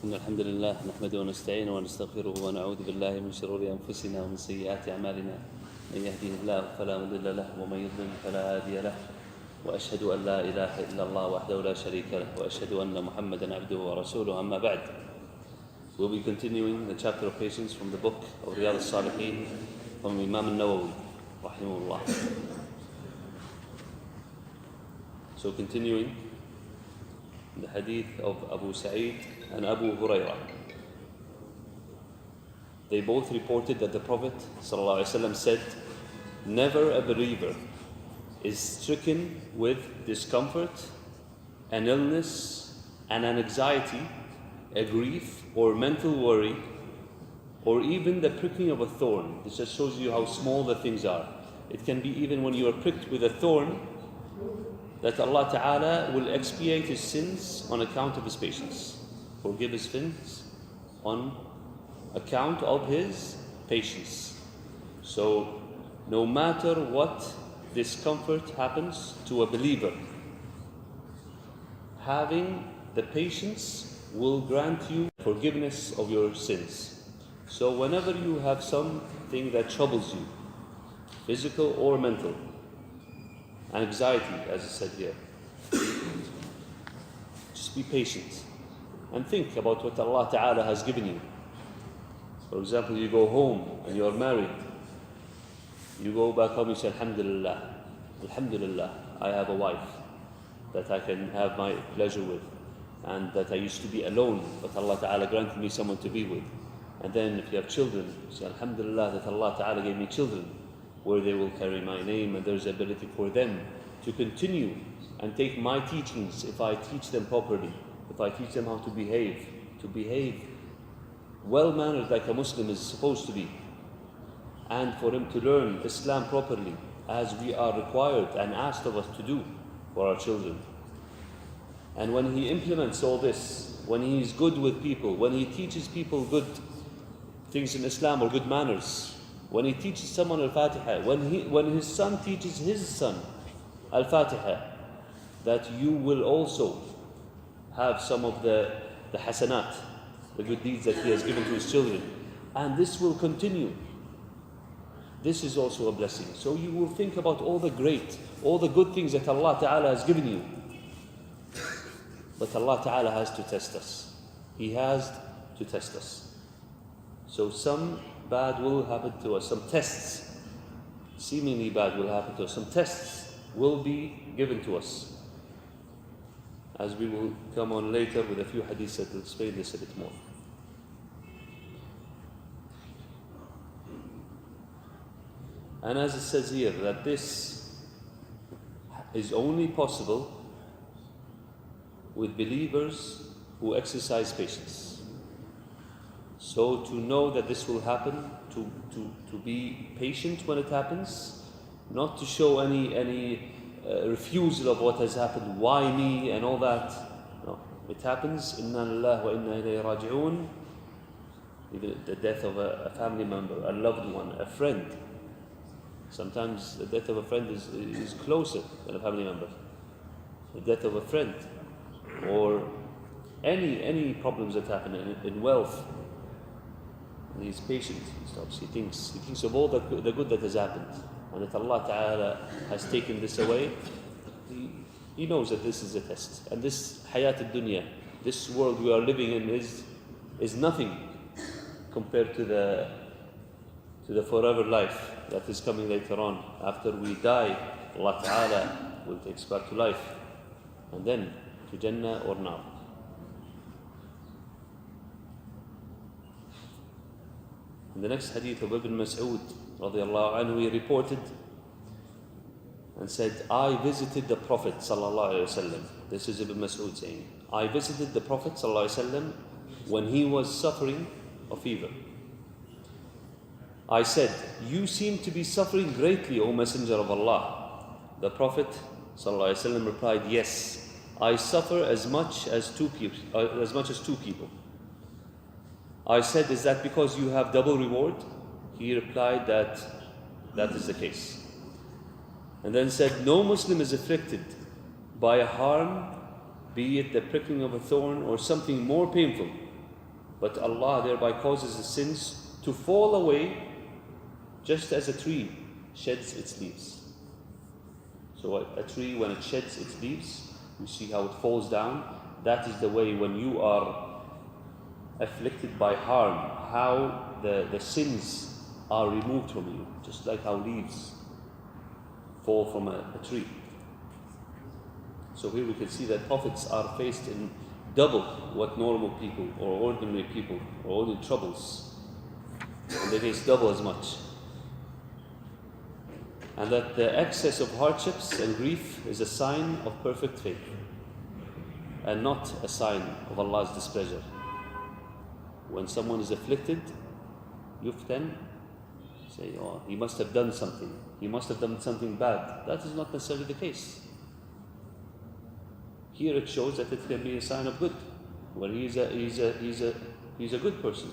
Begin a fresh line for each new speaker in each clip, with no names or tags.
إن الحمد لله نحمده ونستعينه ونستغفره ونعوذ بالله من شرور أنفسنا ومن سيئات أعمالنا من يهده الله فلا مضل له ومن يضلل فلا هادي له وأشهد أن لا إله إلا الله وحده لا شريك له وأشهد أن محمدا عبده ورسوله أما بعد. We'll be continuing the chapter of patience from the book of Riyadh as-Saliheen from Imam Nawawi rahimahullah. So continuing the hadith of Abu Sa'id and Abu Hurairah. They both reported that the Prophet ﷺ said, "Never a believer is stricken with discomfort, an illness, and an anxiety, a grief or mental worry, or even the pricking of a thorn." This just shows you how small the things are. It can be even when you are pricked with a thorn, that Allah Ta'ala will expiate his sins on account of his patience. Forgive his sins on account of his patience. So, no matter what discomfort happens to a believer, having the patience will grant you forgiveness of your sins. So whenever you have something that troubles you, physical or mental, anxiety, as I said here, just be patient and think about what Allah Ta'ala has given you. For example, you go home and you are married. You go back home, you say, Alhamdulillah, Alhamdulillah, I have a wife that I can have my pleasure with, and that I used to be alone, but Allah Ta'ala granted me someone to be with. And then if you have children, you say, Alhamdulillah, that Allah Ta'ala gave me children, where they will carry my name, and there's ability for them to continue and take my teachings if I teach them properly, if I teach them how to behave well-mannered like a Muslim is supposed to be, and for him to learn Islam properly as we are required and asked of us to do for our children. And when he implements all this, when he is good with people, when he teaches people good things in Islam or good manners, when he teaches someone Al-Fatiha, when his son teaches his son Al-Fatiha, that you will also have some of the hasanat, the good deeds that he has given to his children. And this will continue. This is also a blessing. So you will think about all the good things that Allah Ta'ala has given you. But Allah Ta'ala has to test us. He has to test us. So some bad will happen to us. Some tests, seemingly bad, will happen to us. Some tests will be given to us. As we will come on later with a few hadiths that will explain this a bit more. And as it says here, that this is only possible with believers who exercise patience. So to know that this will happen, to be patient when it happens, not to show any refusal of what has happened, why me and all that. No, it happens, inna lillahi wa inna ilayhi raji'un. Even the death of a family member, a loved one, a friend. Sometimes the death of a friend is closer than a family member. The death of a friend, or any problems that happen in wealth. And he's patient. He stops. He thinks of all the good that has happened, and that Allah Ta'ala has taken this away. He knows that this is a test, and this hayat al-dunya, this world we are living in, is nothing compared to the forever life that is coming later on. After we die, Allah Ta'ala will take us back to life, and then to Jannah or Nar. In the next hadith of Ibn Mas'ud radiallahu anhu, he reported and said, I visited the Prophet sallallahu alaihi wasallam. This is Ibn Mas'ud saying, I visited the Prophet sallallahu alaihi wasallam when he was suffering a fever. I said, you seem to be suffering greatly, O Messenger of Allah. The Prophet sallallahu alaihi wasallam replied, yes, I suffer as much as two people. I said, is that because you have double reward? He replied that is the case. And then said, no Muslim is afflicted by a harm, be it the pricking of a thorn or something more painful, But Allah thereby causes the sins to fall away just as a tree sheds its leaves. So a tree, when it sheds its leaves, you see how it falls down. That is the way when you are afflicted by harm, how the sins are removed from you, just like how leaves fall from a tree. So here we can see that prophets are faced in double what normal people or ordinary people or ordinary troubles, and they face double as much. And that the excess of hardships and grief is a sign of perfect faith and not a sign of Allah's displeasure. When someone is afflicted, yuftan, say, oh, he must have done something. He must have done something bad. That is not necessarily the case. Here it shows that it can be a sign of good, where he's a good person.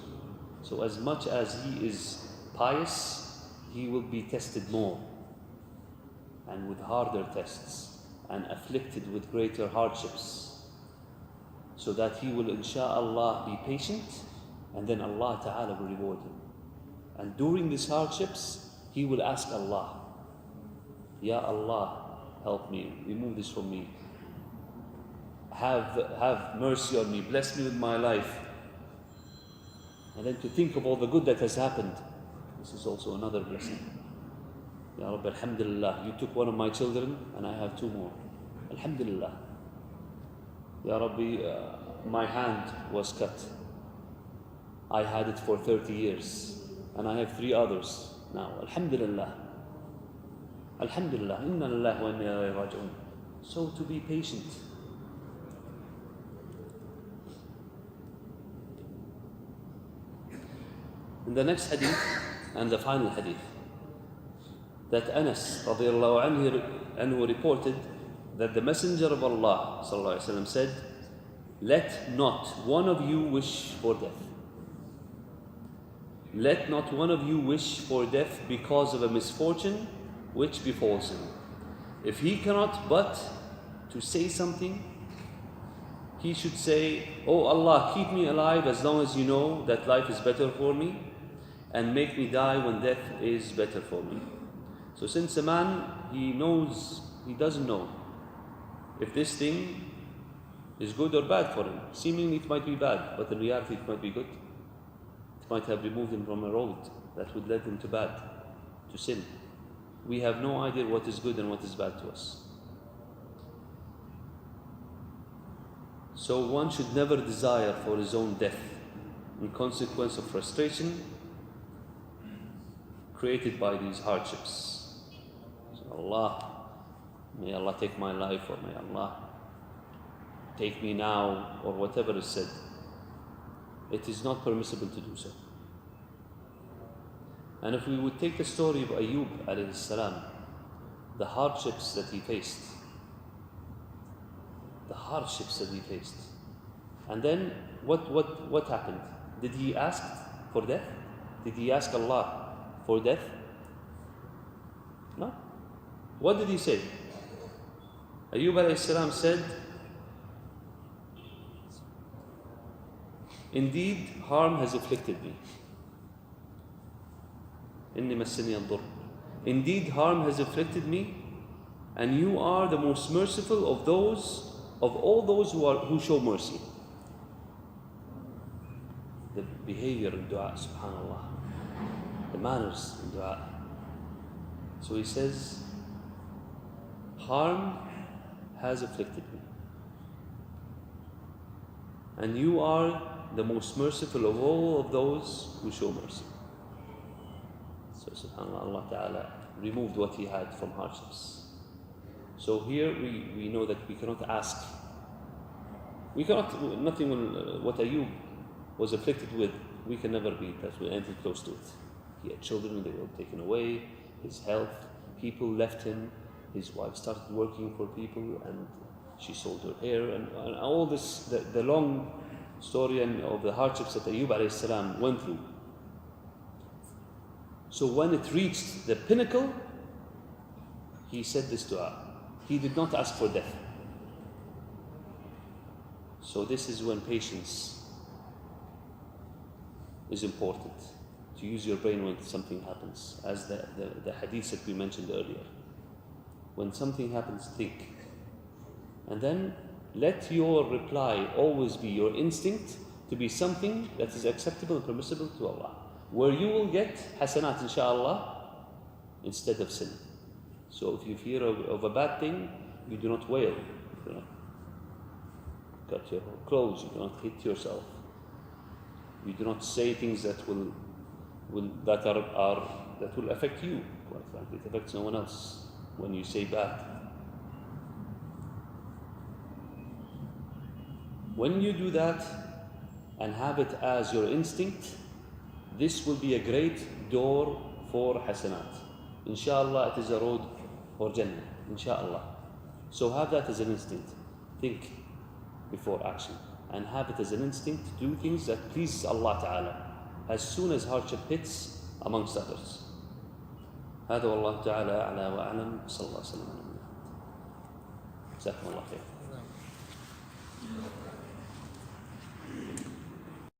So as much as he is pious, he will be tested more and with harder tests and afflicted with greater hardships, so that he will insha'Allah be patient, and then Allah Ta'ala will reward him. And during these hardships, he will ask Allah, Ya Allah, help me, remove this from me. Have mercy on me, bless me with my life. And then to think of all the good that has happened, this is also another blessing. Ya Rabbi, Alhamdulillah, you took one of my children and I have two more. Alhamdulillah. Ya Rabbi, my hand was cut. I had it for 30 years and I have 3 others now. Alhamdulillah. Alhamdulillah. Inna lillahi wa inna ilayhi raji'un. So to be patient. In the next hadith, and the final hadith, that Anas radiallahu anhu reported that the Messenger of Allah sallallahu alaihi wasallam said, "Let not one of you wish for death. Let not one of you wish for death because of a misfortune which befalls him. If he cannot but to say something, he should say, Oh Allah, keep me alive as long as you know that life is better for me, and make me die when death is better for me." So since a man, he doesn't know if this thing is good or bad for him. Seemingly it might be bad, but in reality it might be good. It might have removed him from a road that would lead him to bad, to sin. We have no idea what is good and what is bad to us. So one should never desire for his own death in consequence of frustration created by these hardships. So Allah, may Allah take my life, or may Allah take me now, or whatever is said. It is not permissible to do so. And if we would take the story of Ayub alayhi salam, the hardships that he faced, and then what happened? Did he ask for death? Did he ask Allah for death? No. What did he say? Ayub alayhi salam said, "Indeed, harm has afflicted me. Inni massani ad-durr. Indeed, harm has afflicted me, and you are the most merciful of all those who show mercy." The behavior in dua, subhanallah, the manners in dua. So he says, harm has afflicted me, and you are the most merciful of all of those who show mercy. So subhanallah, Allah Ta'ala removed what he had from hardships. So here we know that we cannot ask. Nothing what Ayub was afflicted with, we can never be that we enter close to it. He had children, they were taken away, his health, people left him, his wife started working for people and she sold her hair, and all this, the long story and of the hardships that Ayub alayhi salam went through. So when it reached the pinnacle, he said this dua. He did not ask for death. So this is when patience is important. To use your brain when something happens. As the hadith that we mentioned earlier. When something happens, think. And then let your reply always be your instinct to be something that is acceptable and permissible to Allah. Where you will get hasanat, inshaAllah, instead of sin. So if you fear of a bad thing, you do not wail. You do not cut your clothes, you do not hit yourself. You do not say things that will affect you. Quite frankly, it affects no one else when you say bad. When you do that and have it as your instinct, this will be a great door for hasanat. Inshallah, it is a road for Jannah. Inshallah. So have that as an instinct. Think before action. And have it as an instinct to do things that pleases Allah Ta'ala as soon as hardship hits, amongst others. هذا والله تعالى أعلى وأعلم. صلى الله عليه وسلم. جزاكم الله خير.